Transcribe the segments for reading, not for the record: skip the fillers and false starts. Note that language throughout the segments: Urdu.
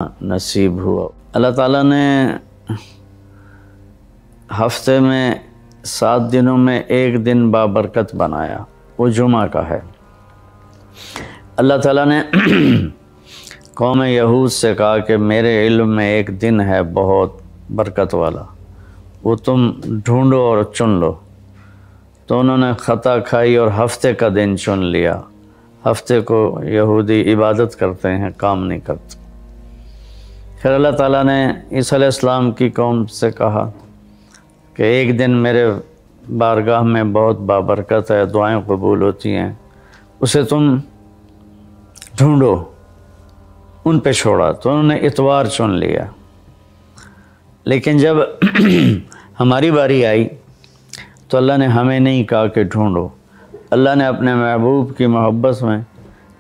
نصیب ہوا۔ اللہ تعالیٰ نے ہفتے میں 7 دنوں میں ایک دن بابرکت بنایا، وہ جمعہ کا ہے۔ اللہ تعالیٰ نے قوم یہود سے کہا کہ میرے علم میں ایک دن ہے بہت برکت والا، وہ تم ڈھونڈو اور چن لو۔ تو انہوں نے خطا کھائی اور ہفتے کا دن چن لیا۔ ہفتے کو یہودی عبادت کرتے ہیں، کام نہیں کرتے۔ پھر اللہ تعالیٰ نے عیسیٰ علیہ السلام کی قوم سے کہا کہ ایک دن میرے بارگاہ میں بہت بابرکت ہے، دعائیں قبول ہوتی ہیں، اسے تم ڈھونڈو۔ ان پہ چھوڑا تو انہوں نے اتوار چن لیا۔ لیکن جب ہماری باری آئی تو اللہ نے ہمیں نہیں کہا کہ ڈھونڈو۔ اللہ نے اپنے محبوب کی محبت میں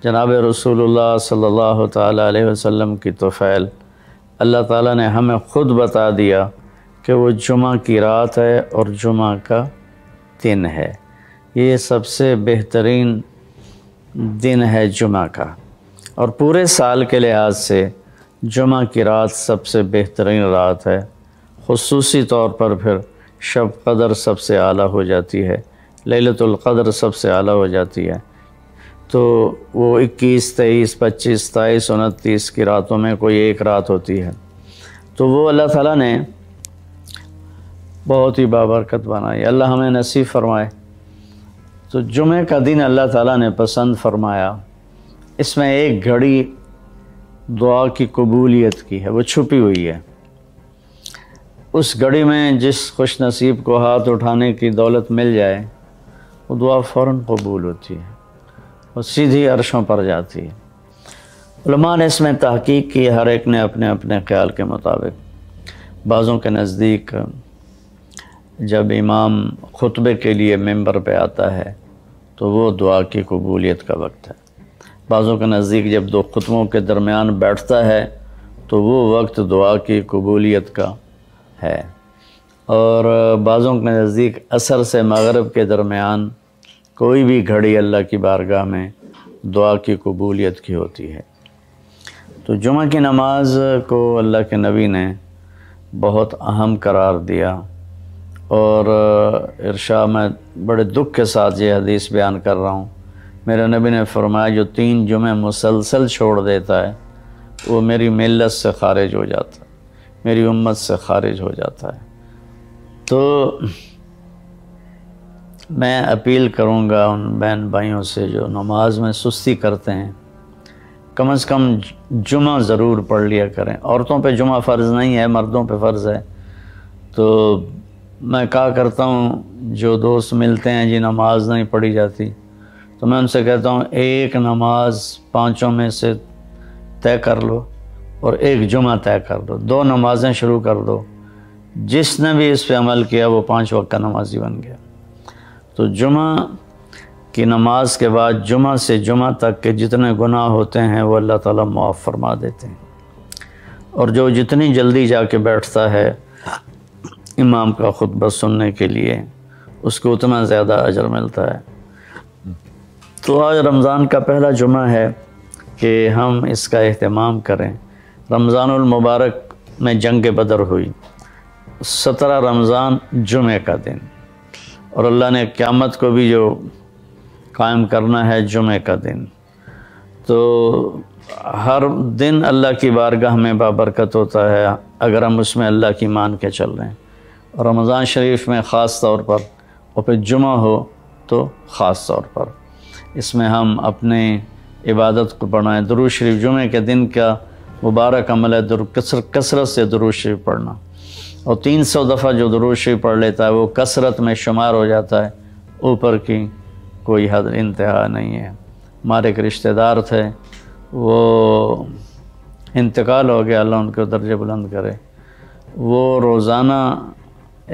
جناب رسول اللہ صلی اللہ تعالیٰ علیہ وسلم کی طفیل اللہ تعالیٰ نے ہمیں خود بتا دیا کہ وہ جمعہ کی رات ہے اور جمعہ کا دن ہے۔ یہ سب سے بہترین دن ہے جمعہ کا، اور پورے سال کے لحاظ سے جمعہ کی رات سب سے بہترین رات ہے۔ خصوصی طور پر پھر شب قدر سب سے اعلیٰ ہو جاتی ہے، لیلۃ القدر سب سے اعلیٰ ہو جاتی ہے۔ تو وہ 21، 23، 25، 27، 29 کی راتوں میں کوئی ایک رات ہوتی ہے، تو وہ اللہ تعالیٰ نے بہت ہی بابرکت بنائی۔ اللہ ہمیں نصیب فرمائے۔ تو جمعہ کا دن اللہ تعالیٰ نے پسند فرمایا۔ اس میں ایک گھڑی دعا کی قبولیت کی ہے، وہ چھپی ہوئی ہے۔ اس گھڑی میں جس خوش نصیب کو ہاتھ اٹھانے کی دولت مل جائے، وہ دعا فوراً قبول ہوتی ہے، وہ سیدھی عرشوں پر جاتی ہے۔ علماء نے اس میں تحقیق کی، ہر ایک نے اپنے اپنے خیال کے مطابق۔ بعضوں کے نزدیک جب امام خطبے کے لیے ممبر پہ آتا ہے تو وہ دعا کی قبولیت کا وقت ہے۔ بعضوں کے نزدیک جب 2 خطبوں کے درمیان بیٹھتا ہے تو وہ وقت دعا کی قبولیت کا ہے، اور بعضوں کے نزدیک عصر سے مغرب کے درمیان کوئی بھی گھڑی اللہ کی بارگاہ میں دعا کی قبولیت کی ہوتی ہے۔ تو جمعہ کی نماز کو اللہ کے نبی نے بہت اہم قرار دیا، اور ارشاد میں بڑے دکھ کے ساتھ یہ حدیث بیان کر رہا ہوں۔ میرے نبی نے فرمایا جو 3 جمعے مسلسل چھوڑ دیتا ہے وہ میری ملت سے خارج ہو جاتا ہے، میری امت سے خارج ہو جاتا ہے۔ تو میں اپیل کروں گا ان بہن بھائیوں سے جو نماز میں سستی کرتے ہیں، کم از کم جمعہ ضرور پڑھ لیا کریں۔ عورتوں پہ جمعہ فرض نہیں ہے، مردوں پہ فرض ہے۔ تو میں کہا کرتا ہوں، جو دوست ملتے ہیں جی نماز نہیں پڑھی جاتی، تو میں ان سے کہتا ہوں ایک نماز 5 میں سے طے کر لو اور ایک جمعہ طے کر دو، 2 نمازیں شروع کر دو۔ جس نے بھی اس پہ عمل کیا وہ 5 وقت کا نمازی بن گیا۔ تو جمعہ کی نماز کے بعد جمعہ سے جمعہ تک کے جتنے گناہ ہوتے ہیں وہ اللہ تعالیٰ معاف فرما دیتے ہیں، اور جو جتنی جلدی جا کے بیٹھتا ہے امام کا خطبہ سننے کے لیے اس کو اتنا زیادہ اجر ملتا ہے۔ تو آج رمضان کا پہلا جمعہ ہے کہ ہم اس کا اہتمام کریں۔ رمضان المبارک میں جنگ بدر ہوئی، 17 رمضان جمعہ کا دن، اور اللہ نے قیامت کو بھی جو قائم کرنا ہے جمعہ کا دن۔ تو ہر دن اللہ کی بارگاہ میں بابرکت ہوتا ہے اگر ہم اس میں اللہ کی مان کے چل رہے ہیں، اور رمضان شریف میں خاص طور پر، اور پھر جمعہ ہو تو خاص طور پر اس میں ہم اپنے عبادت کو بڑھائیں۔ درود شریف جمعہ کے دن کا مبارک عمل ہے، کثرت سے درود شریف پڑھنا، اور 300 دفعہ جو درود شریف پڑھ لیتا ہے وہ کثرت میں شمار ہو جاتا ہے، اوپر کی کوئی حد انتہا نہیں ہے۔ ہمارے ایک رشتہ دار تھے، وہ انتقال ہو گیا، اللہ ان کو درجہ بلند کرے۔ وہ روزانہ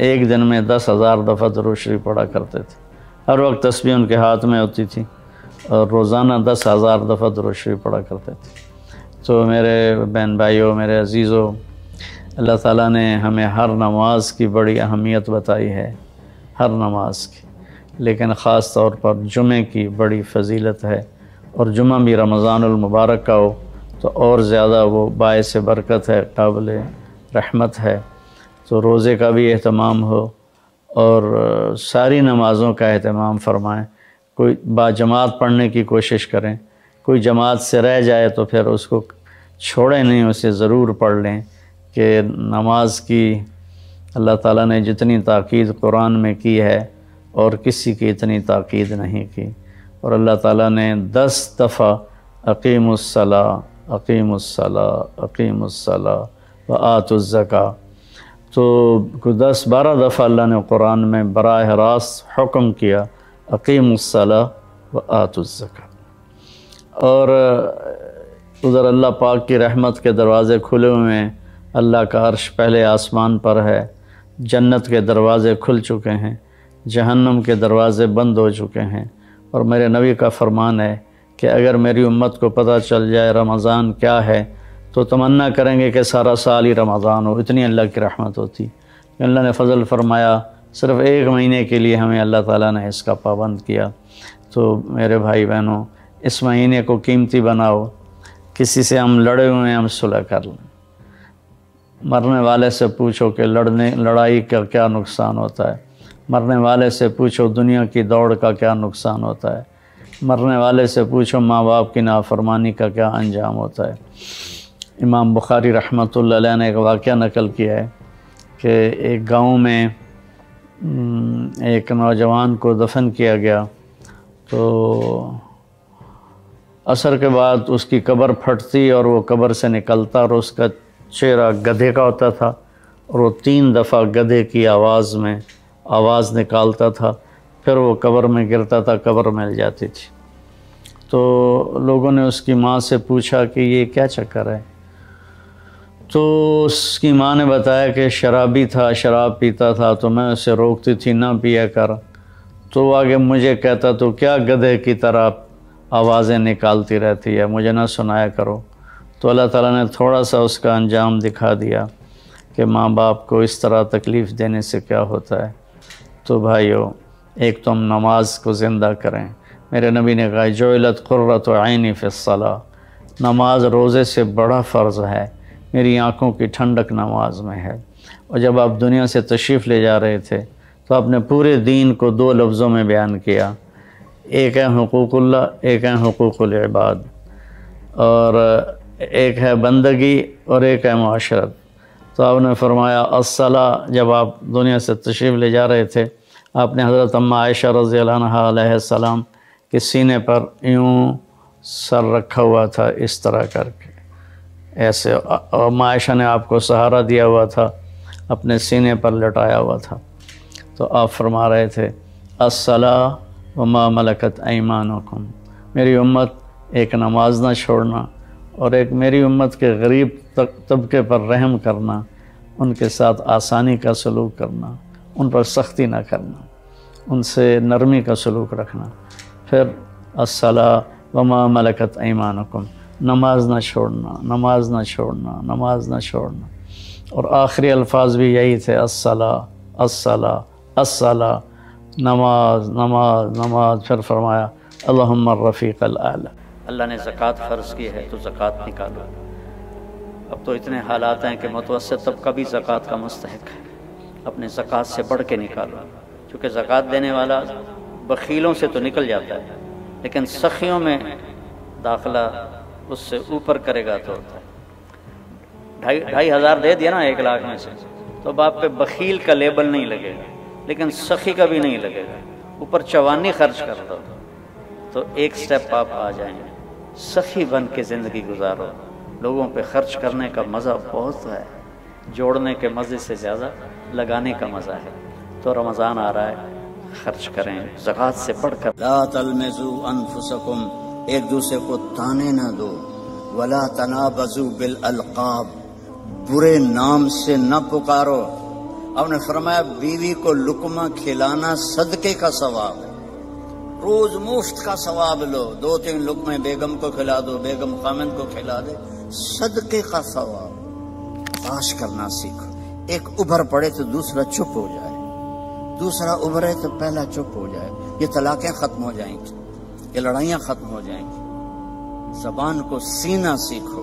ایک دن میں 10,000 دفعہ درود شریف پڑھا کرتے تھے، ہر وقت تسبیح ان کے ہاتھ میں ہوتی تھی، اور روزانہ 10,000 دفعہ درود شریف پڑھا کرتے تھے۔ تو میرے بہن بھائیوں، میرے عزیزوں، اللہ تعالیٰ نے ہمیں ہر نماز کی بڑی اہمیت بتائی ہے، ہر نماز کی، لیکن خاص طور پر جمعے کی بڑی فضیلت ہے، اور جمعہ بھی رمضان المبارک کا ہو تو اور زیادہ وہ باعث برکت ہے، قابل رحمت ہے۔ تو روزے کا بھی اہتمام ہو اور ساری نمازوں کا اہتمام فرمائیں، کوئی باجماعت پڑھنے کی کوشش کریں، کوئی جماعت سے رہ جائے تو پھر اس کو چھوڑیں نہیں، اسے ضرور پڑھ لیں کہ نماز کی اللہ تعالیٰ نے جتنی تاکید قرآن میں کی ہے اور کسی کی اتنی تاکید نہیں کی۔ اور اللہ تعالیٰ نے 10 دفعہ اقیم الصلاۃ اقیم الصلاۃ اقیم الصلاۃ وآتوا الزکاۃ، تو 10-12 دفعہ اللہ نے قرآن میں براہ راست حکم کیا اقیم الصلاۃ وآتوا الزکاۃ۔ اور ادھر اللہ پاک کی رحمت کے دروازے کھلے ہوئے ہیں، اللہ کا عرش پہلے آسمان پر ہے، جنت کے دروازے کھل چکے ہیں، جہنم کے دروازے بند ہو چکے ہیں۔ اور میرے نبی کا فرمان ہے کہ اگر میری امت کو پتہ چل جائے رمضان کیا ہے تو تمنا کریں گے کہ سارا سال ہی رمضان ہو، اتنی اللہ کی رحمت ہوتی۔ اللہ نے فضل فرمایا، صرف 1 مہینے کے لیے ہمیں اللہ تعالیٰ نے اس کا پابند کیا۔ تو میرے بھائی بہنوں، اس مہینے کو قیمتی بناؤ، کسی سے ہم لڑے ہوئے ہیں ہم صلح کر لیں، مرنے والے سے پوچھو کہ لڑائی کا کیا نقصان ہوتا ہے، مرنے والے سے پوچھو دنیا کی دوڑ کا کیا نقصان ہوتا ہے، مرنے والے سے پوچھو ماں باپ کی نافرمانی کا کیا انجام ہوتا ہے۔ امام بخاری رحمۃ اللہ علیہ نے ایک واقعہ نقل کیا ہے کہ ایک گاؤں میں ایک نوجوان کو دفن کیا گیا، تو عصر کے بعد اس کی قبر پھٹتی اور وہ قبر سے نکلتا اور اس کا چہرہ گدھے کا ہوتا تھا اور وہ 3 دفعہ گدھے کی آواز نکالتا تھا، پھر وہ قبر میں گرتا تھا، قبر مل جاتی تھی۔ تو لوگوں نے اس کی ماں سے پوچھا کہ یہ کیا چکر ہے؟ تو اس کی ماں نے بتایا کہ شرابی تھا، شراب پیتا تھا تو میں اسے روکتی تھی نہ پیا کر، تو وہ آگے مجھے کہتا تو کیا گدھے کی طرح آوازیں نکالتی رہتی ہے، مجھے نہ سنایا کرو۔ تو اللہ تعالیٰ نے تھوڑا سا اس کا انجام دکھا دیا کہ ماں باپ کو اس طرح تکلیف دینے سے کیا ہوتا ہے۔ تو بھائیو، ایک تو ہم نماز کو زندہ کریں۔ میرے نبی نے کہا جعلت قرۃ عینی فی الصلاۃ، نماز روزے سے بڑا فرض ہے، میری آنکھوں کی ٹھنڈک نماز میں ہے۔ اور جب آپ دنیا سے تشریف لے جا رہے تھے تو آپ نے پورے دین کو 2 لفظوں میں بیان کیا، ایک ہے حقوق اللہ، ایک ہے حقوق العباد، اور ایک ہے بندگی اور ایک ہے معاشرت۔ تو آپ نے فرمایا الصلاۃ، جب آپ دنیا سے تشریف لے جا رہے تھے آپ نے حضرت اماں عائشہ رضی اللہ عنہا علیہ السلام کے سینے پر یوں سر رکھا ہوا تھا، اس طرح کر کے ایسے، اور اماں عائشہ نے آپ کو سہارا دیا ہوا تھا، اپنے سینے پر لٹایا ہوا تھا۔ تو آپ فرما رہے تھے الصلاۃ وما ملکت ایمانکم، میری امت ایک نماز نہ چھوڑنا اور ایک میری امت کے غریب طبقے پر رحم کرنا، ان کے ساتھ آسانی کا سلوک کرنا، ان پر سختی نہ کرنا، ان سے نرمی کا سلوک رکھنا۔ پھر الصلاۃ وما ملکت ایمانکم، نماز نہ چھوڑنا، نماز نہ چھوڑنا، نماز نہ چھوڑنا۔ اور آخری الفاظ بھی یہی تھے الصلاۃ الصلاۃ الصلاۃ، نماز نماز نماز۔ پھر فرمایا اللہم الرفیق الاعلی، اللہ نے زکوٰۃ فرض کی ہے تو زکوٰۃ نکالو۔ اب تو اتنے حالات ہیں کہ متوسط طبقہ بھی زکوٰۃ کا مستحق ہے، اپنے زکوٰۃ سے بڑھ کے نکالو، کیونکہ زکوٰۃ دینے والا بخیلوں سے تو نکل جاتا ہے لیکن سخیوں میں داخلہ اس سے اوپر کرے گا تو ہوتا ہے۔ 2,500 دے دیا نا 1 لاکھ میں سے تو اب آپ پہ بخیل کا لیبل نہیں لگے گا، لیکن سخی کا بھی نہیں لگے گا، اوپر چوانی خرچ کر دو تو ایک سٹیپ آپ آ جائیں گے۔ سخی بن کے زندگی گزارو، لوگوں پہ خرچ کرنے کا مزہ بہت ہے، جوڑنے کے مزے سے زیادہ لگانے کا مزہ ہے۔ تو رمضان آ رہا ہے، خرچ کریں زکوٰۃ سے بڑھ کر۔ لا تلمزوا انفسکم، ایک دوسرے کو تانے نہ دو، ولا تنابزوا بالالقاب، برے نام سے نہ پکارو۔ آپ نے فرمایا بیوی کو لقمہ کھلانا صدقے کا ثواب ہے، روز مفت کا ثواب لو، 2-3 لقمے بیگم کو کھلا دو، بیگم خامند کو کھلا دے، صدقے کا ثواب۔ باش کرنا سیکھو، ایک ابھر پڑے تو دوسرا چپ ہو جائے، دوسرا ابھرے تو پہلا چپ ہو جائے، یہ طلاقیں ختم ہو جائیں گی، یہ لڑائیاں ختم ہو جائیں گی۔ زبان کو سینا سیکھو،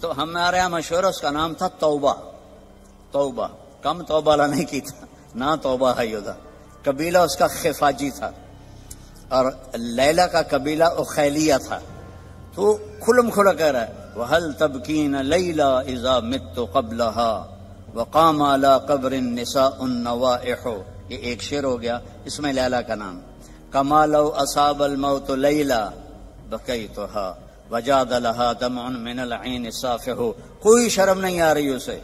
تو ہمارے یہاں مشہور اس کا نام تھا توبہ. توبہ کم توبہ لا نہیں کی تھا نہ توبہ ہے یودا. قبیلہ اس کا خفاجی تھا اور لیلا کا قبیلہ اخیلیہ تھا. تو کھلم کھلا کہہ رہا ہے وَهَلْ تَبْكِينَ لَيْلَا إِذَا مِتُّ قَبْلَهَا وَقَامَ عَلَىٰ قَبْرِ النِّسَاءُ النَّوَائِحُ. یہ ایک شعر ہو گیا اس میں لیلا کا نام. كَمَا لَوْ أَصَابَ الْمَوْتُ لَيْلَا بَكَيْتُهَا وَجَادَ لَهَا دَمْعٌ مِّنَ الْعَيْنِ صَافِحُ. کوئی شرم نہیں آ رہی اسے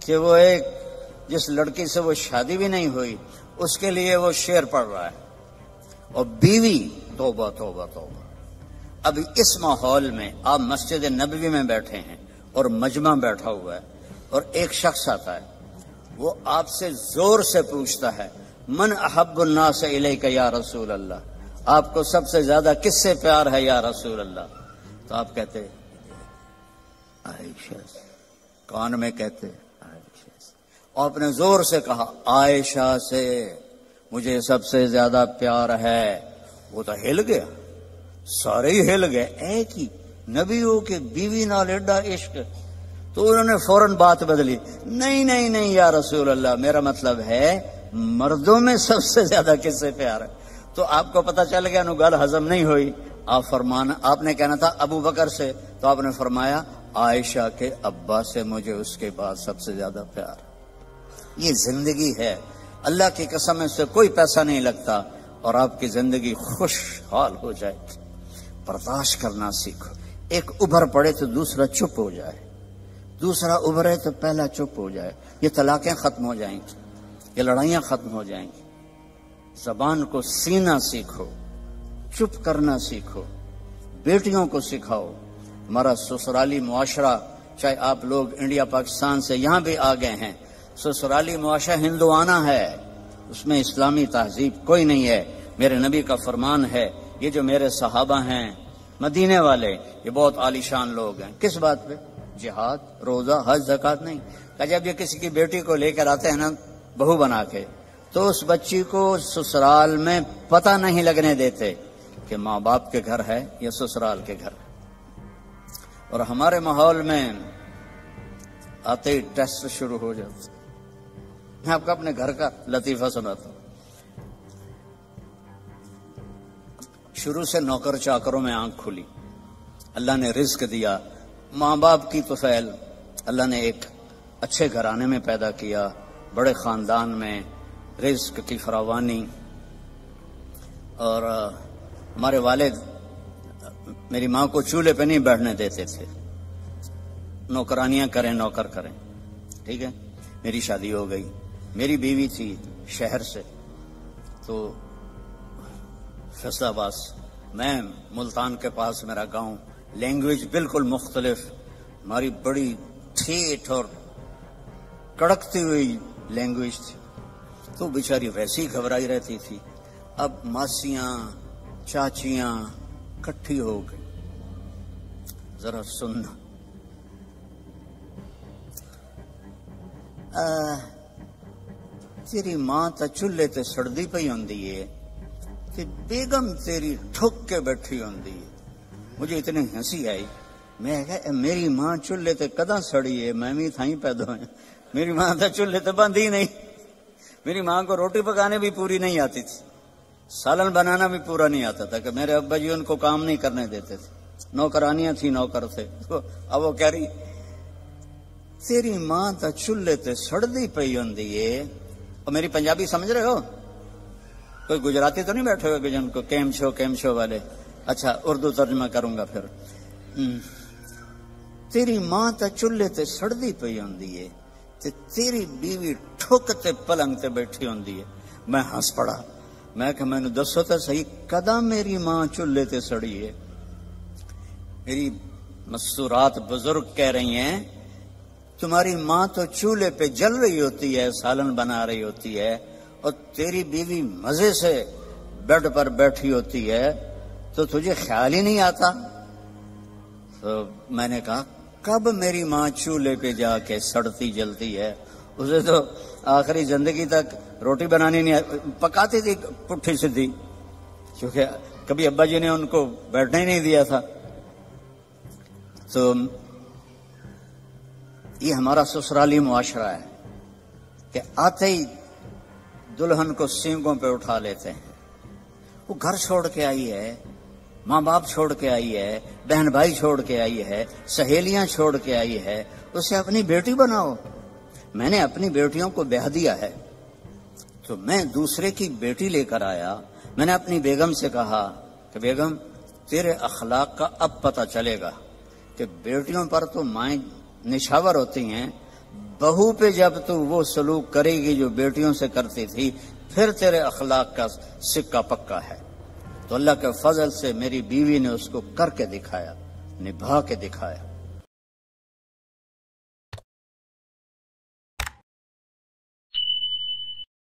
کہ وہ ایک جس لڑکی سے وہ شادی بھی نہیں ہوئی اس کے لیے وہ شعر پڑھ رہا ہے. اور بیوی توبہ توبہ توبہ. اب اس ماحول میں آپ مسجد نبوی میں بیٹھے ہیں اور مجمع بیٹھا ہوا ہے اور ایک شخص آتا ہے وہ آپ سے زور سے پوچھتا ہے من احب الناس الیک یا رسول اللہ. آپ کو سب سے زیادہ کس سے پیار ہے یا رسول اللہ؟ تو آپ کہتے عائشہ. کان میں کہتے عائشہ. آپ نے زور سے کہا عائشہ سے مجھے سب سے زیادہ پیار ہے. وہ تو ہل گیا, سارے ہی ہل گئے. ایک ہی نبیوں کے بیوی نال ایڈا عشق. تو انہوں نے فوراً بات بدلی, نہیں نہیں نہیں یا رسول اللہ, میرا مطلب ہے مردوں میں سب سے زیادہ کس سے پیار ہے. تو آپ کو پتا چل گیا, نو گل ہضم نہیں ہوئی. آپ نے کہنا تھا ابو بکر سے, تو آپ نے فرمایا عائشہ کے ابا سے مجھے اس کے بعد سب سے زیادہ پیار. یہ زندگی ہے, اللہ کی قسم اس سے کوئی پیسہ نہیں لگتا اور آپ کی زندگی خوشحال ہو جائے. برداشت کرنا سیکھو. ایک ابھر پڑے تو دوسرا چپ ہو جائے, دوسرا ابھرے تو پہلا چپ ہو جائے. یہ طلاقیں ختم ہو جائیں گی, یہ لڑائیاں ختم ہو جائیں گی. زبان کو سینا سیکھو, چپ کرنا سیکھو. بیٹیوں کو سکھاؤ. ہمارا سسرالی معاشرہ, چاہے آپ لوگ انڈیا پاکستان سے یہاں بھی آ گئے ہیں, سسرالی معاشرہ ہندوانہ ہے, اس میں اسلامی تہذیب کوئی نہیں ہے. میرے نبی کا فرمان ہے, یہ جو میرے صحابہ ہیں مدینے والے یہ بہت عالیشان لوگ ہیں. کس بات پہ؟ جہاد, روزہ, حج, زکوٰۃ نہیں. کہ جب یہ کسی کی بیٹی کو لے کر آتے ہیں نا بہو بنا کے, تو اس بچی کو سسرال میں پتہ نہیں لگنے دیتے کہ ماں باپ کے گھر ہے یا سسرال کے گھر. اور ہمارے ماحول میں آتے ہی ٹیسٹ شروع ہو جاتے. میں آپ کو اپنے گھر کا لطیفہ سناتا ہوں. شروع سے نوکر چاکروں میں آنکھ کھلی, اللہ نے رزق دیا, ماں باپ کی طفیل, اللہ نے ایک اچھے گھرانے میں پیدا کیا, بڑے خاندان میں, رزق کی فراوانی. اور ہمارے والد میری ماں کو چولہے پہ نہیں بیٹھنے دیتے تھے, نوکرانیاں کریں نوکر کریں. ٹھیک ہے, میری شادی ہو گئی. میری بیوی تھی شہر سے, تو فیصل آباد, میں ملتان کے پاس میرا گاؤں. لینگویج بالکل مختلف, ہماری بڑی ٹھیٹ اور کڑکتی ہوئی لینگویج تھی. تو بیچاری ویسی گھبرائی رہتی تھی. اب ماسیاں چاچیاں کٹھی ہو گئی. ذرا سننا, تیری ماں تا چولہے تے سڑدی پئی ہوندی ہے تے بیگم تیری ٹھک کے بیٹھی ہوندی ہے. مجھے اتنی ہنسی آئی. میں کہا میری ماں چولہے تے کداں سڑی ہے, میں بھی تھائیں پیدا ہوئے. میری ماں تا چولہے تے بندھی نہیں. میری ماں کو روٹی پکانے بھی پوری نہیں آتی تھی, سالن بنانا بھی پورا نہیں آتا تھا, کہ میرے ابا جی ان کو کام نہیں کرنے دیتے تھے. نوکرانیاں تھی, نوکر تھے. اب وہ کہہ رہی تیری ماں تا چولہے تے سڑدی پئی ہوندی ہے. اور میری پنجابی سمجھ رہے ہو؟ کوئی گجراتی تو نہیں بیٹھے ہوئے جن کو کیم شو والے. اچھا اردو ترجمہ کروں گا پھر. تیری ماں تا چولہے تے سڑدی پئی ہوندی ہے تے تیری بیوی ٹھک تے پلنگ تے بیٹھی ہوندی ہے. میں ہنس پڑا. میں کہ مینوں دسو تے صحیح کدا میری ماں چولہے تے سڑی ہے؟ میری مستورات بزرگ کہہ رہی ہیں تمہاری ماں تو چولہے پہ جل رہی ہوتی ہے, سالن بنا رہی ہوتی ہے, اور تیری بیوی مزے سے بیڈ پر بیٹھی ہوتی ہے, تو تجھے خیال ہی نہیں آتا. تو میں نے کہا کب میری ماں چولہے پہ جا کے سڑتی جلتی ہے؟ اسے تو آخری زندگی تک روٹی بنانی نہیں پکاتی تھی پٹھی سیدھی, کیونکہ کبھی ابا جی نے ان کو بیٹھنے ہی نہیں دیا تھا. تو یہ ہمارا سسرالی معاشرہ ہے کہ آتے ہی دلہن کو سینگوں پہ اٹھا لیتے ہیں. وہ گھر چھوڑ کے آئی ہے، ماں باپ چھوڑ کے آئی ہے، بہن بھائی چھوڑ کے آئی ہے، سہیلیاں چھوڑ کے آئی ہے، اسے اپنی بیٹی بناؤ. میں نے اپنی بیٹیوں کو بیاہ دیا ہے تو میں دوسرے کی بیٹی لے کر آیا. میں نے اپنی بیگم سے کہا کہ بیگم تیرے اخلاق کا اب پتہ چلے گا کہ بیٹیوں پر تو مائیں نشاور ہوتی ہیں، بہو پہ جب تو وہ سلوک کرے گی جو بیٹیوں سے کرتی تھی پھر تیرے اخلاق کا سکہ پکا ہے. تو اللہ کے فضل سے میری بیوی نے اس کو کر کے دکھایا، نبھا کے دکھایا.